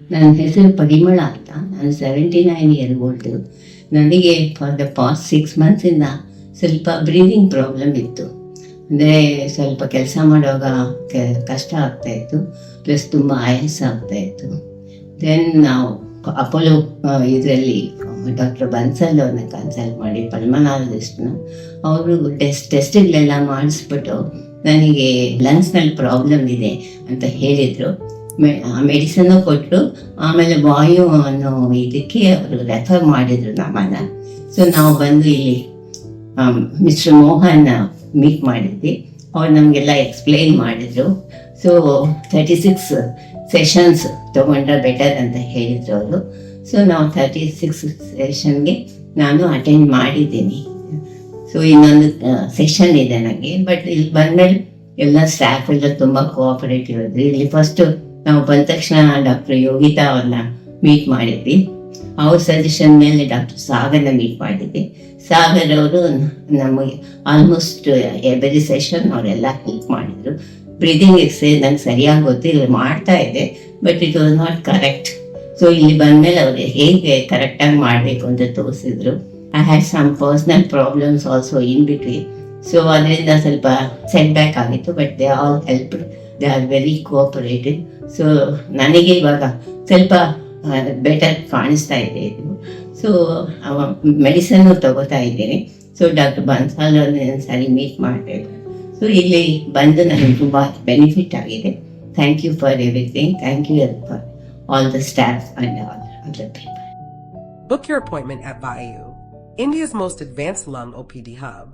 ನನ್ನ ಹೆಸರು ಪರಿಮಳ ಅಂತ. ನಾನು 79 ಇಯರ್ ಓಲ್ಡು. ನನಗೆ ಫಾರ್ ದ ಪಾಸ್ಟ್ 6 ಮಂತ್ಸಿಂದ ಸ್ವಲ್ಪ ಬ್ರೀದಿಂಗ್ ಪ್ರಾಬ್ಲಮ್ ಇತ್ತು. ಅಂದರೆ ಸ್ವಲ್ಪ ಕೆಲಸ ಮಾಡುವಾಗ ಕಷ್ಟ ಆಗ್ತಾಯಿತ್ತು, ಪ್ಲಸ್ ತುಂಬ ಆಯಾಸ ಆಗ್ತಾಯಿತ್ತು. ದೆನ್ ನಾವು ಅಪೋಲೋ ಇದರಲ್ಲಿ ಡಾಕ್ಟರ್ ಬನ್ಸಲ್ ಅವ್ರನ್ನ ಕನ್ಸಲ್ಟ್ ಮಾಡಿ, ಪಲ್ಮನಾಲಜಿಸ್ಟ್ನ. ಅವರು ಟೆಸ್ಟ್ಗಳೆಲ್ಲ ಮಾಡಿಸ್ಬಿಟ್ಟು ನನಗೆ ಲಂಗ್ಸ್ನಲ್ಲಿ ಪ್ರಾಬ್ಲಮ್ ಇದೆ ಅಂತ ಹೇಳಿದರು. ಮೆಡಿಸನ್ನು ಕೊಟ್ಟರು. ಆಮೇಲೆ ವಾಯು ಅನ್ನೋ ಇದಕ್ಕೆ ಅವರು ರೆಫರ್ ಮಾಡಿದರು ನಮ್ಮನ್ನು. ಸೊ ನಾವು ಬಂದು ಇಲ್ಲಿ ಮಿಸ್ಟರ್ ಮೋಹನ್ ಮೀಟ್ ಮಾಡಿದ್ವಿ. ಅವ್ರು ನಮಗೆಲ್ಲ ಎಕ್ಸ್ಪ್ಲೈನ್ ಮಾಡಿದರು. ಸೊ 36 ಸೆಷನ್ಸ್ ತೊಗೊಂಡ್ರೆ ಬೆಟರ್ ಅಂತ ಹೇಳಿದರು ಅವರು. ಸೊ ನಾವು 36 ಸೆಷನ್ಗೆ ನಾನು ಅಟೆಂಡ್ ಮಾಡಿದ್ದೀನಿ. ಸೊ ಇನ್ನೊಂದು ಸೆಷನ್ ಇದೆ ನನಗೆ. ಬಟ್ ಇಲ್ಲಿ ಬಂದಮೇಲೆ ಎಲ್ಲ ಸ್ಟಾಫ್ ಎಲ್ಲ ತುಂಬ ಕೋಆಪರೇಟಿವ್ ಇದ್ದರು. ಇಲ್ಲಿ ಫಸ್ಟು ನಾವು ಬಂದ ತಕ್ಷಣ ಡಾಕ್ಟರ್ ಯೋಗಿತಾ ಅವ್ರನ್ನ ಮೀಟ್ ಮಾಡಿದ್ವಿ. ಅವ್ರ ಸಜೆಷನ್ ಮೇಲೆ ಡಾಕ್ಟರ್ ಸಾಗರ್ನ ಮೀಟ್ ಮಾಡಿದ್ವಿ. ಸಾಗರ್ ಅವರು ನಮಗೆ ಆಲ್ಮೋಸ್ಟ್ ಎವ್ರಿ ಸೆಷನ್ ಅವರೆಲ್ಲ ಹೆಲ್ಪ್ ಮಾಡಿದರು. ಬ್ರೀದಿಂಗ್ ಎಕ್ಸಸೈಸ್ ನಂಗೆ ಸರಿಯಾಗಿ ಗೊತ್ತಿಲ್ಲ, ಮಾಡ್ತಾ ಇದ್ದೆ, but it was not correct. So ಇಲ್ಲಿ ಬಂದಮೇಲೆ ಅವರು ಹೇಗೆ ಕರೆಕ್ಟಾಗಿ ಮಾಡಬೇಕು ಅಂತ ತೋರಿಸಿದ್ರು. I had some personal problems also in between. So ಅದರಿಂದ ಸ್ವಲ್ಪ ಸೆಟ್ ಬ್ಯಾಕ್ ಆಗಿತ್ತು, but they all help. They are very cooperative. So ನನಗೆ ಇವಾಗ ಸ್ವಲ್ಪ ಬೆಟರ್ ಕಾಣಿಸ್ತಾ ಇದೆ ಇದು. ಸೊ ಮೆಡಿಸನ್ನು ತಗೋತಾ ಇದ್ದೇನೆ. ಸೊ ಡಾಕ್ಟರ್ ಬನ್ಸಾಲ್ ಅವ್ರನ್ನ ಸರಿ ಮೀಟ್ ಮಾಡಬೇಕು. ಸೊ ಇಲ್ಲಿ ಬಂದು ನನಗೆ ತುಂಬ ಬೆನಿಫಿಟ್ ಆಗಿದೆ. Thank you for everything. Thank you for all the staff and all other people. Book your appointment at VAIU, India's most advanced lung OPD hub.